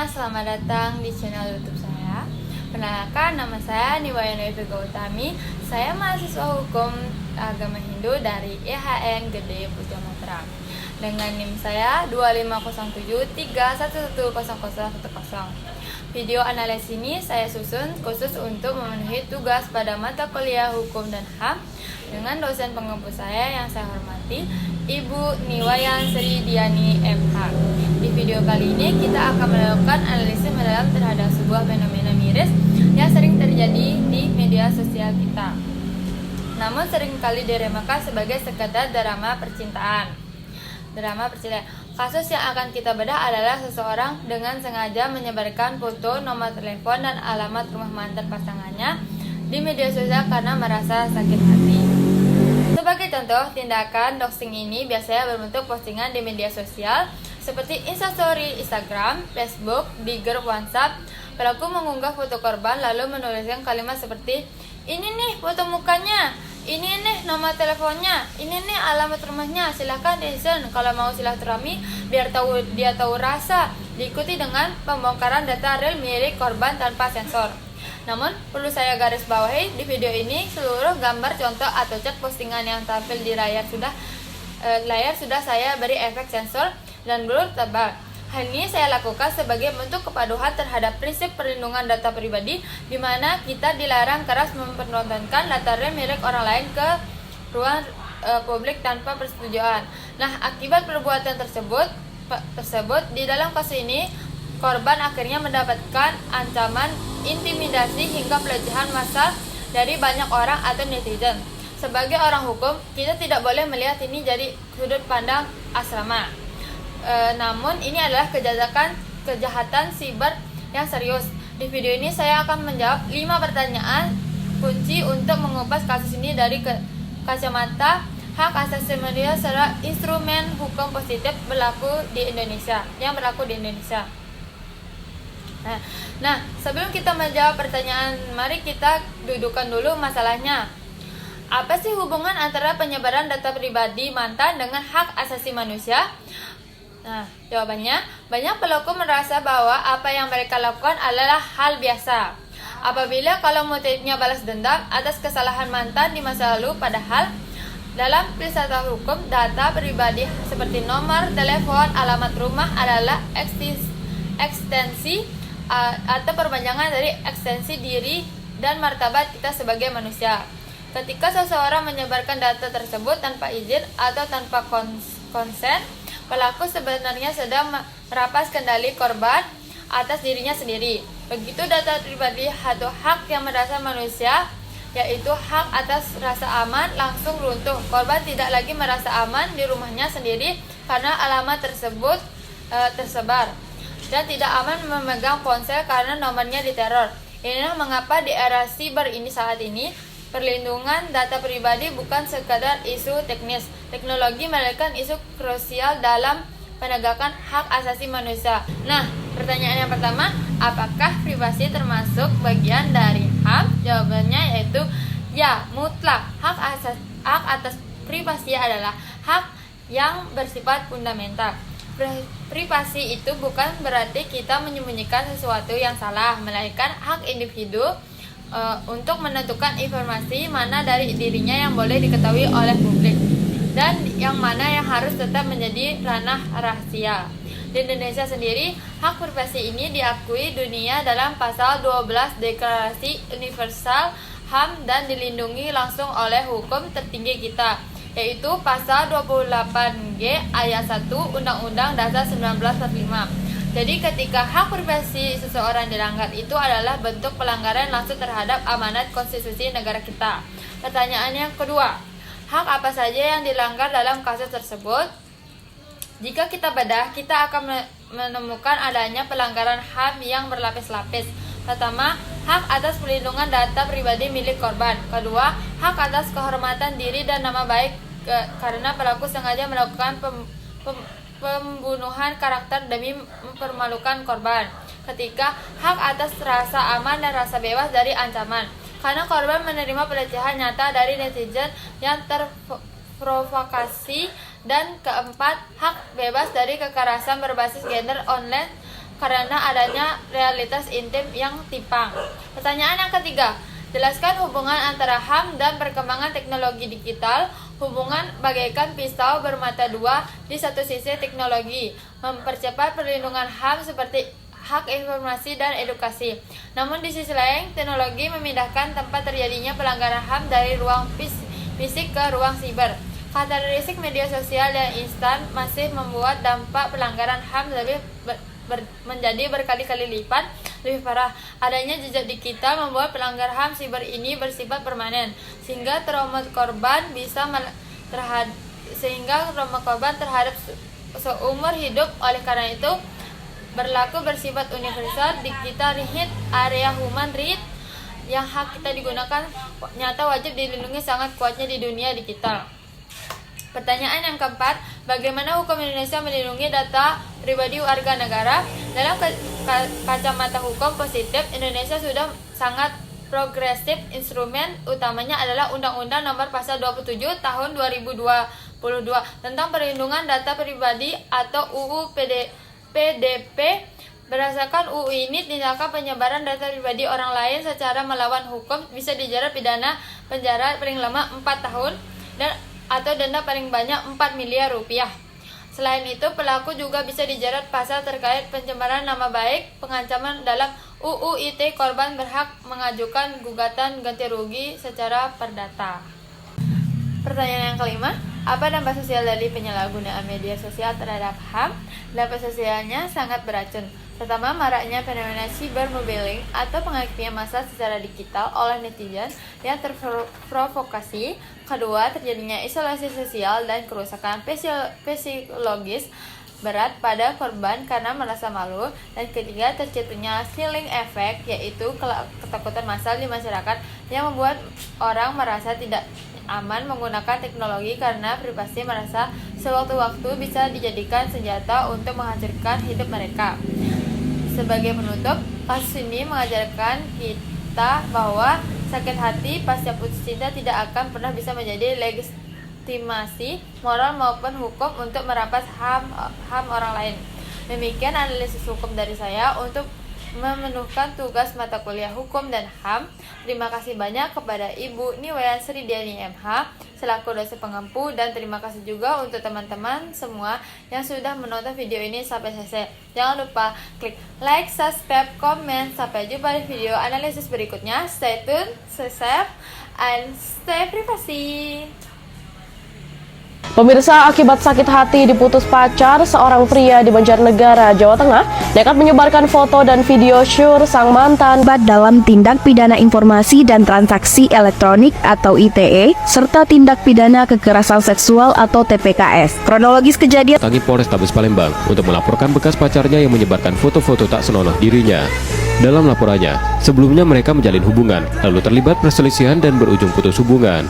semuanya, selamat datang di channel YouTube saya. Perkenalkan, nama saya Niwayana Vega Utami. Saya mahasiswa hukum agama Hindu dari IHN Gede Puja Matra. Dengan NIM saya 250731100010. Video analisis ini saya susun khusus untuk memenuhi tugas pada mata kuliah Hukum dan HAM dengan dosen pengempu saya yang saya hormati, Ibu Niwayan Sri Diani MH. Di video kali ini kita akan melakukan analisis mendalam terhadap sebuah fenomena miris yang sering terjadi di media sosial kita, namun seringkali diremehkan sebagai sekedar drama percintaan. Kasus yang akan kita bedah adalah seseorang dengan sengaja menyebarkan foto, nomor telepon, dan alamat rumah mantan pasangannya di media sosial karena merasa sakit hati. Sebagai contoh, tindakan doxing ini biasanya berbentuk postingan di media sosial seperti Instastory, Instagram, Facebook, di grup WhatsApp. Pelaku mengunggah foto korban lalu menuliskan kalimat seperti, "Ini nih foto mukanya, ini nih nomor teleponnya, ini nih alamat rumahnya, silahkan listen kalau mau silaturahmi biar dia tahu rasa." Diikuti dengan pembongkaran data real milik korban tanpa sensor. Namun, perlu saya garis bawahi, di video ini seluruh gambar, contoh, atau chat postingan yang tampil di layar sudah saya beri efek sensor dan blur tebal. Hal ini saya lakukan sebagai bentuk kepatuhan terhadap prinsip perlindungan data pribadi, di mana kita dilarang keras mempertontonkan data real milik orang lain ke ruang publik tanpa persetujuan. Nah, akibat perbuatan tersebut di dalam kasus ini, korban akhirnya mendapatkan ancaman intimidasi hingga pelecehan massal dari banyak orang atau netizen. Sebagai orang hukum, kita tidak boleh melihat ini dari sudut pandang asrama. Namun ini adalah kejahatan siber yang serius. Di video ini saya akan menjawab 5 pertanyaan kunci untuk mengupas kasus ini dari kacamata hak asasi manusia serta instrumen hukum positif yang berlaku di Indonesia. Nah, sebelum kita menjawab pertanyaan, mari kita dudukkan dulu masalahnya. Apa sih hubungan antara penyebaran data pribadi mantan dengan hak asasi manusia? Nah, jawabannya, banyak pelaku merasa bahwa apa yang mereka lakukan adalah hal biasa. Apabila kalau motifnya balas dendam atas kesalahan mantan di masa lalu, padahal dalam filsafat hukum, data pribadi seperti nomor telepon, alamat rumah adalah ekstensi atau perpanjangan dari ekstensi diri dan martabat kita sebagai manusia. Ketika seseorang menyebarkan data tersebut tanpa izin atau tanpa konsen, pelaku sebenarnya sedang merampas kendali korban atas dirinya sendiri. Begitu data pribadi atau hak yang mendasar manusia, yaitu hak atas rasa aman, langsung runtuh. Korban tidak lagi merasa aman di rumahnya sendiri karena alamat tersebut tersebar, dan tidak aman memegang ponsel karena nomornya diteror. Inilah mengapa di era siber ini saat ini, perlindungan data pribadi bukan sekadar isu teknis teknologi, melainkan isu krusial dalam penegakan hak asasi manusia. Nah, pertanyaan yang pertama, apakah privasi termasuk bagian dari HAM? Jawabannya yaitu ya, mutlak. Hak atas privasi adalah hak yang bersifat fundamental. Privasi itu bukan berarti kita menyembunyikan sesuatu yang salah, melainkan hak individu untuk menentukan informasi mana dari dirinya yang boleh diketahui oleh publik dan yang mana yang harus tetap menjadi ranah rahasia. Di Indonesia sendiri, hak privasi ini diakui dunia dalam pasal 12 Deklarasi Universal HAM dan dilindungi langsung oleh hukum tertinggi kita, yaitu pasal 28G ayat 1 Undang-Undang Dasar 1945. Jadi ketika hak privasi seseorang dilanggar, itu adalah bentuk pelanggaran langsung terhadap amanat konstitusi negara kita. Pertanyaan yang kedua, hak apa saja yang dilanggar dalam kasus tersebut? Jika kita bedah, kita akan menemukan adanya pelanggaran HAM yang berlapis-lapis. Pertama, hak atas perlindungan data pribadi milik korban. Kedua, hak atas kehormatan diri dan nama baik karena pelaku sengaja melakukan pembunuhan karakter demi mempermalukan korban. Ketiga, hak atas rasa aman dan rasa bebas dari ancaman, karena korban menerima pelecehan nyata dari netizen yang terprovokasi. Dan keempat, hak bebas dari kekerasan berbasis gender online karena adanya realitas intim yang timpang. Pertanyaan yang ketiga, jelaskan hubungan antara HAM dan perkembangan teknologi digital. Hubungan bagaikan pisau bermata dua. Di satu sisi teknologi mempercepat perlindungan HAM seperti hak informasi dan edukasi. Namun di sisi lain, teknologi memindahkan tempat terjadinya pelanggaran HAM dari ruang fisik ke ruang siber. Karakteristik media sosial yang instan masih membuat dampak pelanggaran HAM menjadi berkali-kali lipat lebih parah. Adanya jejak digital membuat pelanggar HAM siber ini bersifat permanen, sehingga trauma korban terhadap seumur hidup. Oleh karena itu, berlaku bersifat universal. Digital right, area human right, yang hak kita digunakan nyata wajib dilindungi sangat kuatnya di dunia digital. Pertanyaan yang keempat, bagaimana hukum Indonesia melindungi data pribadi warga negara? Dalam kacamata hukum positif, Indonesia sudah sangat progresif. Instrumen utamanya adalah Undang-Undang Nomor Pasal 27 Tahun 2022 tentang Perlindungan Data Pribadi atau UU PDP. Berdasarkan UU ini, tindakan penyebaran data pribadi orang lain secara melawan hukum bisa dijerat pidana penjara paling lama 4 tahun atau denda paling banyak 4 miliar rupiah. Selain itu, pelaku juga bisa dijerat pasal terkait pencemaran nama baik, pengancaman. Dalam UU ITE, korban berhak mengajukan gugatan ganti rugi secara perdata. Pertanyaan yang kelima, apa dampak sosial dari penyalahgunaan media sosial terhadap HAM? Dampak sosialnya sangat beracun. Pertama, maraknya fenomena cyberbullying atau penghakiman massa secara digital oleh netizen yang terprovokasi. Kedua, terjadinya isolasi sosial dan kerusakan psikologis berat pada korban karena merasa malu. Dan ketiga, terciptanya chilling effect, yaitu ketakutan massal di masyarakat yang membuat orang merasa tidak aman menggunakan teknologi karena privasi merasa sewaktu-waktu bisa dijadikan senjata untuk menghancurkan hidup mereka. Sebagai penutup, kasus ini mengajarkan kita bahwa sakit hati pasca putus cinta tidak akan pernah bisa menjadi legitimasi moral maupun hukum untuk merampas HAM orang lain. Demikian analisis hukum dari saya untuk memenuhkan tugas mata kuliah Hukum dan HAM. Terima kasih banyak kepada Ibu Niwayan Sri Diani MH selaku dosen pengampu, dan terima kasih juga untuk teman-teman semua yang sudah menonton video ini sampai selesai. Jangan lupa klik like, subscribe, komen. Sampai jumpa di video analisis berikutnya. Stay tune, stay safe, and stay privacy. Pemirsa, akibat sakit hati diputus pacar, seorang pria di Banjarnegara, Jawa Tengah nekat menyebarkan foto dan video syur sang mantan dalam tindak pidana informasi dan transaksi elektronik atau ITE, serta tindak pidana kekerasan seksual atau TPKS. Kronologis kejadian datangi Polrestabes Palembang untuk melaporkan bekas pacarnya yang menyebarkan foto-foto tak senonoh dirinya. Dalam laporannya, sebelumnya mereka menjalin hubungan, lalu terlibat perselisihan dan berujung putus hubungan.